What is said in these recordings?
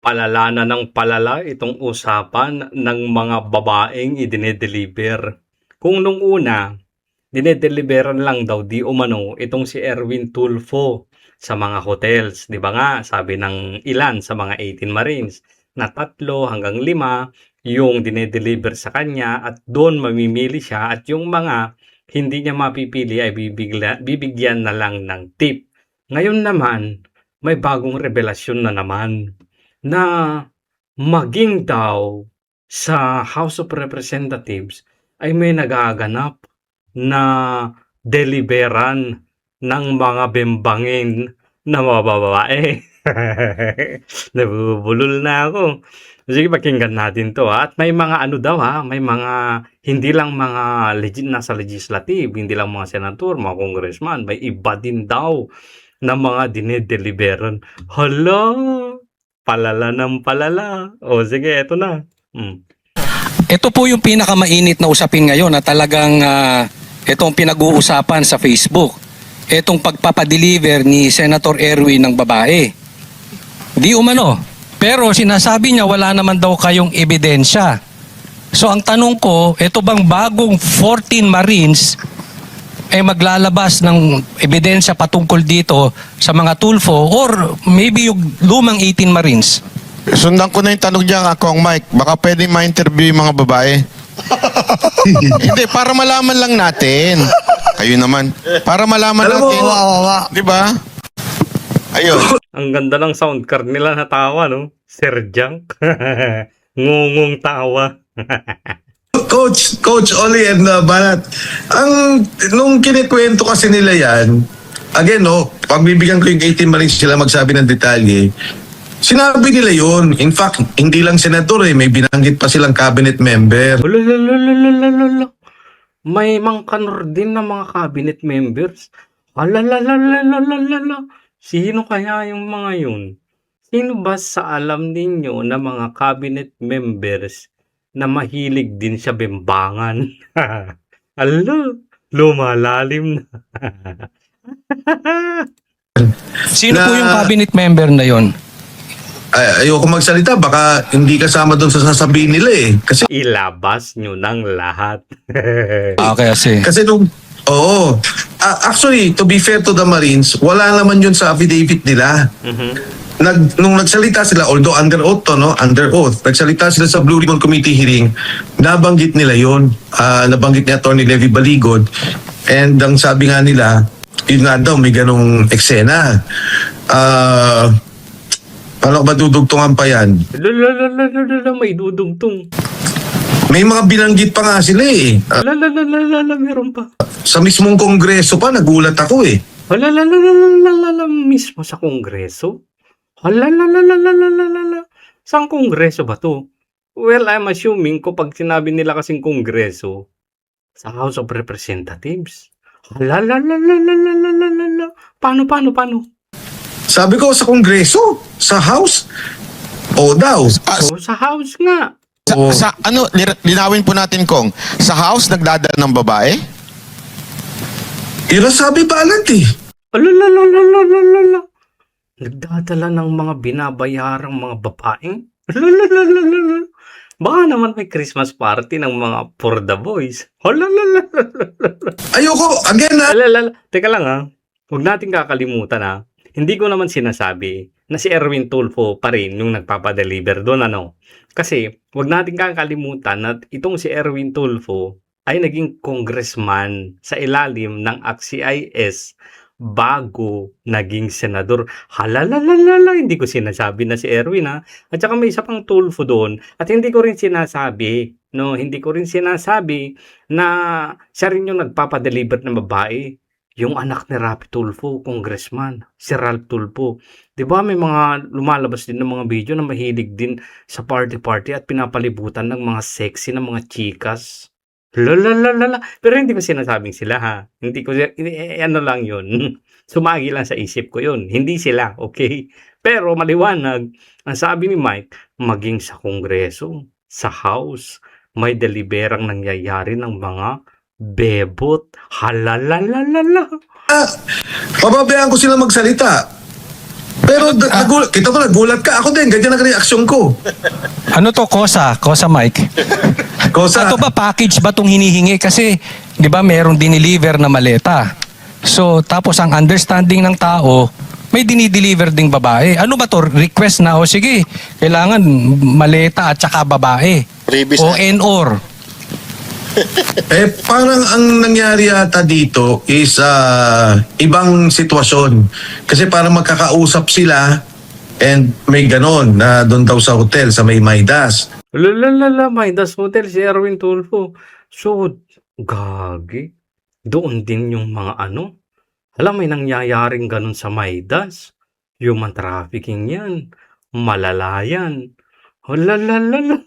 Palala na ng palala itong usapan ng mga babaeng idinedeliver. Kung nung una, dinedeliveran lang daw di umano itong si Erwin Tulfo sa mga hotels. Di ba nga, sabi ng ilan sa mga 18 Marines na 3 hanggang 5 yung dinedeliver sa kanya at doon mamimili siya at yung mga hindi niya mapipili ay bibigyan na lang ng tip. Ngayon naman, may bagong revelasyon na naman na maging daw sa House of Representatives ay may nagaganap na deliveran ng mga bembangin na mga babae. Nabubulol na ako. Sige, pakinggan natin to ha. At may mga ano daw ha, may mga hindi lang mga nasa legislative, hindi lang mga senator, mga congressman, may iba din daw na mga dinedeliveran. Hala! Palala ng palala. O sige, eto na. Ito po yung pinakamainit na usapin ngayon na talagang itong pinag-uusapan sa Facebook. Itong pagpapadeliver ni Senator Erwin ng babae. Di umano. Pero sinasabi niya wala naman daw kayong ebidensya. So ang tanong ko, ito bang bagong 14 Marines ay maglalabas ng ebidensya patungkol dito sa mga Tulfo or maybe yung lumang 18 Marines? Sundan ko na yung tanong dyan, ako ang Mike. Baka pwede ma-interview yung mga babae. Hindi, para malaman lang natin. Kayo naman. Para malaman natin. Di ba? Ayun. Ang ganda ng sound card nila na tawa, no? Sir Junk. Ngungong tawa. Coach Oli and Balat, nung kinikwento kasi nila yan, again, no, pagbibigyan ko yung 18 Marines sila magsabi ng detalye, sinabi nila yun. In fact, hindi lang senador may binanggit pa silang cabinet member. Ulalalalalalalala. May mangkanor din ng mga cabinet members. Alalalalalalalala. Sino kaya yung mga yun? Sino ba sa alam ninyo na mga cabinet members na mahilig din sa bembangan? Ala, lumalalim na. Sino Na- po yung cabinet member na yon? Ayoko magsalita, baka hindi kasama doon sa sasabihin nila Kasi Ilabas nyo ng lahat. Kasi nung, oo. Actually, to be fair to the Marines, wala naman yun sa affidavit nila. Nung nagsalita sila, although under oath to, no? Under oath, nagsalita sila sa Blue Ribbon Committee hearing, nabanggit nila yun. Nabanggit ni Atty. Levy Baligod. And ang sabi nga nila, yun nga daw, may ganong eksena. Paano ba dudugtungan pa yan? Lalalalala, may dudugtong. May mga binanggit pa nga sila Lalalalala, meron pa. Sa mismong kongreso pa, nagulat ako Lalalalala, mismo sa kongreso? Lalalalala, saan kongreso ba to? Well, I'm assuming kapag sinabi nila kasing kongreso, sa House of Representatives. Lalalalala, paano? Sabi ko sa kongreso, sa house, o daw. So, sa House nga. Linawin po natin kung sa house nagdadala ng babae? Yun ang sabi Balat Lalalalala, nagdadala ng mga binabayarang mga babaeng? Lalalalala, baka naman may Christmas party ng mga for the boys. Ayoko, again Teka lang ha, huwag natin kakalimutan ha. Hindi ko naman sinasabi na si Erwin Tulfo pa rin yung nagpapadeliver doon Kasi huwag natin kakalimutan na itong si Erwin Tulfo ay naging congressman sa ilalim ng ACT-CIS bago naging senador. Hindi ko sinasabi na si Erwin ha. At saka may isa pang Tulfo doon at hindi ko rin sinasabi na siya rin yung nagpapadeliver ng babae. Yung anak ni Rapi Tulfo, congressman, si Ralph Tulfo. Diba may mga lumalabas din ng mga video na mahilig din sa party at pinapalibutan ng mga sexy na mga chikas. Pero hindi ko sinasabing sila ha. Hindi ko, ano lang yun. Sumagi lang sa isip ko yun. Hindi sila, okay? Pero maliwanag, ang sabi ni Mike, maging sa kongreso, sa house, may deliberang nangyayari ng mga bebot. pababayaan ko sila magsalita. Pero kita mo, nagulat ka. Ako din, ganyan ang reaksyon ko. Ano to, Kosa Mike? Kosa, Ito ba package ba itong hinihingi? Kasi, di ba, merong diniliver na maleta. So, tapos ang understanding ng tao, may dinideliver ding babae. Ano ba to? Request na, o sige, kailangan maleta at saka babae. Freebies O na. and/or. parang ang nangyari yata dito is ibang sitwasyon. Kasi parang magkakausap sila and may ganon na doon daw sa hotel sa may Maidas. Lalalala, Midas Hotel, si Erwin Tulfo. So, gagi. Doon din yung mga ano. Alam, may nangyayaring ganun sa Midas. Human trafficking yan. Malala yan. Lalalala.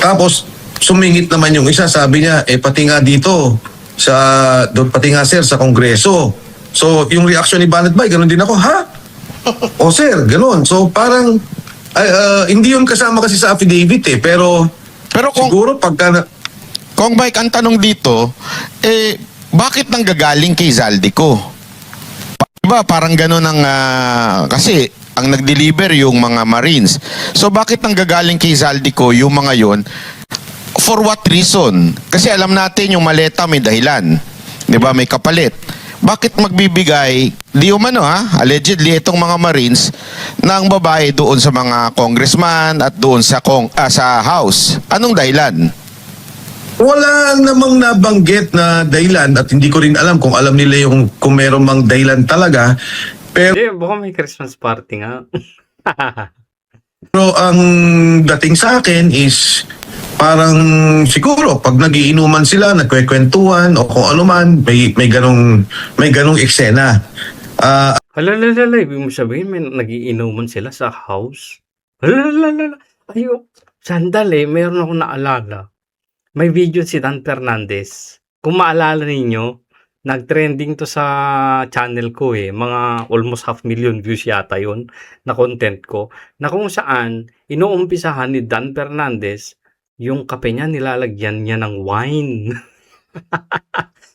Tapos sumingit naman yung isa, sabi niya, pati nga dito pati nga sir sa Kongreso. So yung reaction ni Banet Bay, ganun din ako, ha? O sir, ganun. So parang hindi yun kasama kasi sa affidavit pero Pero siguro pagka Kong Mike, ang tanong dito, bakit nanggagaling kay Zaldico? Diba, parang gano'n ang, kasi ang nag-deliver yung mga Marines. So bakit nanggagaling kay Zaldico yung mga yon? For what reason? Kasi alam natin yung maleta may dahilan. Diba, may kapalit. Bakit magbibigay, di umano allegedly itong mga Marines ng babae doon sa mga congressman at doon sa House? Anong dahilan? wala namang nabanggit na dahilan at hindi ko rin alam kung alam nila kung meron mang dahilan talaga. Pero Hindi, baka may Christmas party nga. ang dating sa akin is parang siguro pag nagiinuman sila, nagkwekwentuhan o kung ano man, may ganong eksena. Halalala, ibig mo sabihin, may nagiinuman sila sa house? Halalala, ayo, sandali, meron akong naalala. May video si Dan Fernandez. Kung maalala ninyo, nag-trending to sa channel ko mga almost 500,000 views yata yun na content ko, na kung saan inuumpisahan ni Dan Fernandez yung kape niya, nilalagyan niya ng wine.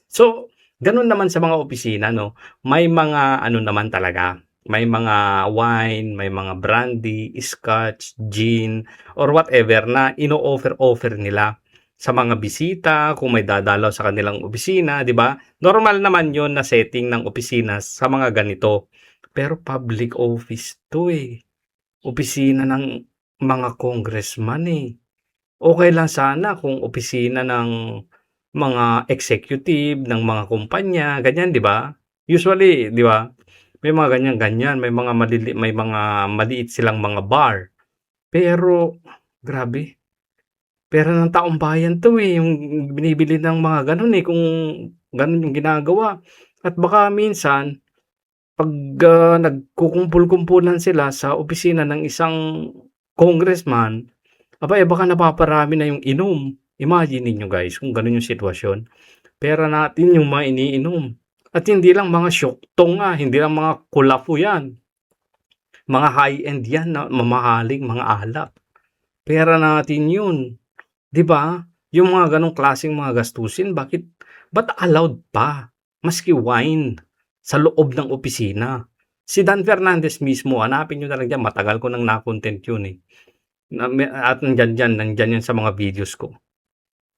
So, ganun naman sa mga opisina, no? May mga ano naman talaga, may mga wine, may mga brandy, scotch, gin, or whatever na ino-offer nila sa mga bisita, kung may dadalaw sa kanilang opisina, di ba? Normal naman yon na setting ng opisina sa mga ganito. Pero public office to Opisina ng mga congressman Okay lang sana kung opisina ng mga executive, ng mga kumpanya, ganyan, di ba? Usually, di ba? May mga ganyan-ganyan, may mga maliit silang mga bar. Pero, grabe. Pera ng taong bayan to yung binibili ng mga ganun kung ganun yung ginagawa. At baka minsan, pag nagkukumpul-kumpulan sila sa opisina ng isang congressman, baka napaparami na yung inom. Imagine niyo guys, kung ganun yung sitwasyon. Pera natin yung mga iniinom. At hindi lang mga syoktong hindi lang mga kulapo yan. Mga high-end yan na mamahaling mga alak. Pera natin yun. 'Di ba? Yung mga ganong klaseng mga gastusin, ba't allowed pa? Maski wine sa loob ng opisina. Si Dan Fernandez mismo, hanapin nyo na lang dyan, matagal ko nang na-content yun At nandyan yan sa mga videos ko.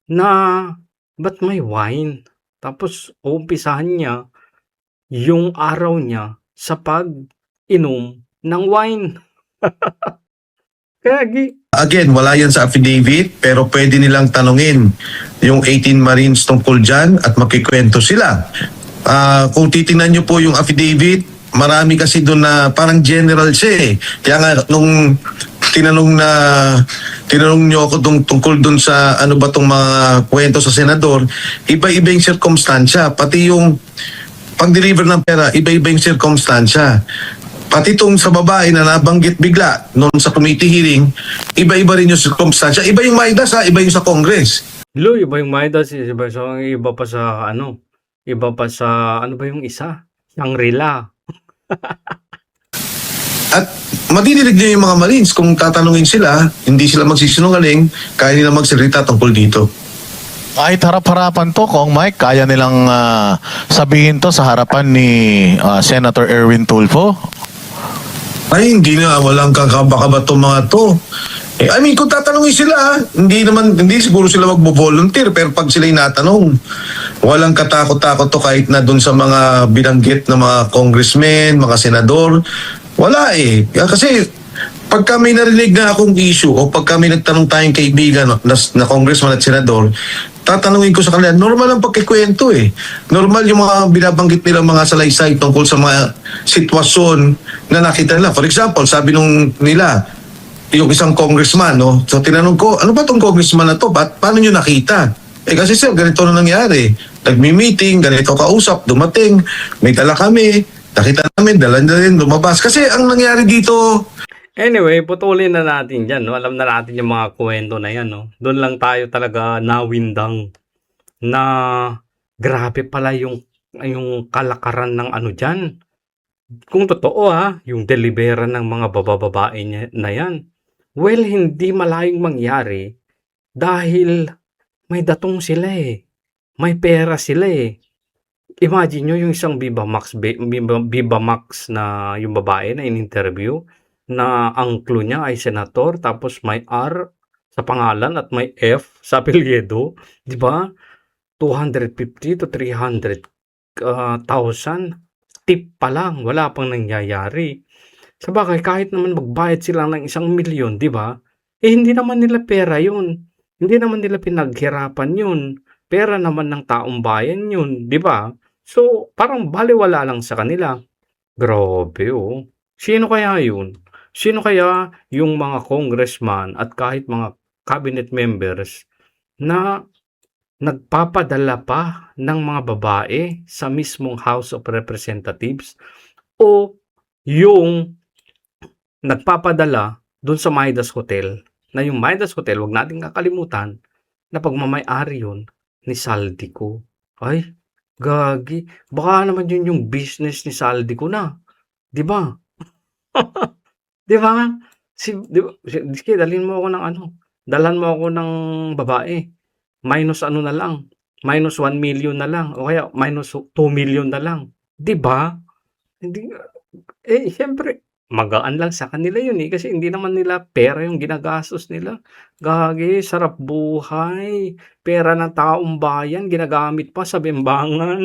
Na, ba't may wine? Tapos, uumpisahan niya yung araw niya sa pag-inom ng wine. Kaya, Again, wala yan sa affidavit pero pwede nilang tanungin yung 18 Marines tungkol dyan at makikwento sila. Kung titingnan nyo po yung affidavit, marami kasi doon na parang general siya Kaya nga nung tinanong nyo ako tungkol doon sa ano ba tong mga kwento sa senador, iba-iba yung circumstansya. Pati yung pag-deliver ng pera, iba-iba yung circumstansya. Pati itong sa babae na nabanggit bigla noon sa committee hearing, iba-iba rin yung circumstansya. Iba yung Maidas iba yung sa Congress. iba yung Midas, iba pa sa ano ba yung isa? Shangri-La. At madidinig niyo yung mga Marines kung tatanungin sila, hindi sila magsisinungaling, kaya nila magsalita tungkol dito. Kahit harap-harapan to, Kong Mike, kaya nilang sabihin to sa harapan ni Senator Erwin Tulfo? Ay, hindi na, walang kakaba-kaba itong mga to. I mean, kung tatanungin sila, hindi siguro sila magbo-volunteer, pero pag sila'y natanong, walang katakot-takot to kahit na dun sa mga binanggit na mga congressmen, mga senador, wala eh. Kasi, pagka may narinig na akong issue o pagka may nagtanong tayong kaibigan na congressman at senador, tatanungin ko sa kanila, normal ang pagkikwento eh. Normal yung mga binabanggit nilang mga salaysay tungkol sa mga sitwasyon na nakita nila. For example, sabi nung nila, yung isang congressman, no? So tinanong ko, ano ba tong congressman na to? Paano nyo nakita? Kasi sir, ganito na nangyari. Nagmi-meeting, ganito kausap, dumating, may dala kami, nakita namin, dala na rin, lumabas. Kasi ang nangyari dito, Anyway, putulin na natin dyan, no? Alam na natin yung mga kwento na yan, no? Doon lang tayo talaga nawindang na grabe pala yung kalakaran ng ano dyan. Kung totoo yung deliveran ng mga bababae na yan. Well, hindi malayong mangyari dahil may datong sila eh. May pera sila eh. Imagine nyo yung isang Viva Max na yung babae na in-interview na ang clue niya ay senator tapos may R sa pangalan at may F sa apelyido, 'di ba? 250 to 300,000 tip pa lang, wala pang nangyayari. Sabagay kahit naman magbayad sila ng 1,000,000, 'di ba? Hindi naman nila pera 'yun. Hindi naman nila pinaghirapan 'yun. Pera naman ng taong bayan 'yun, 'di ba? So, parang balewala lang sa kanila. Grabe oh. Sino kaya 'yun? Sino kaya yung mga congressman at kahit mga cabinet members na nagpapadala pa ng mga babae sa mismong House of Representatives o yung nagpapadala doon sa Midas Hotel, na yung Midas Hotel, wag nating kakalimutan na pagmamay-ari yun ni Saldico. Ay, gagi. Baka naman yun yung business ni Saldico na. Di ba? Di ba? Sige, dalhin mo ako ng ano. Dalhan mo ako ng babae. Minus ano na lang. Minus 1 million na lang. O kaya minus 2 million na lang. Di ba? Hindi, siyempre, magaan lang sa kanila yun eh. Kasi hindi naman nila pera yung ginagastos nila. Gagi, sarap buhay. Pera ng taong bayan, ginagamit pa sa bembangan.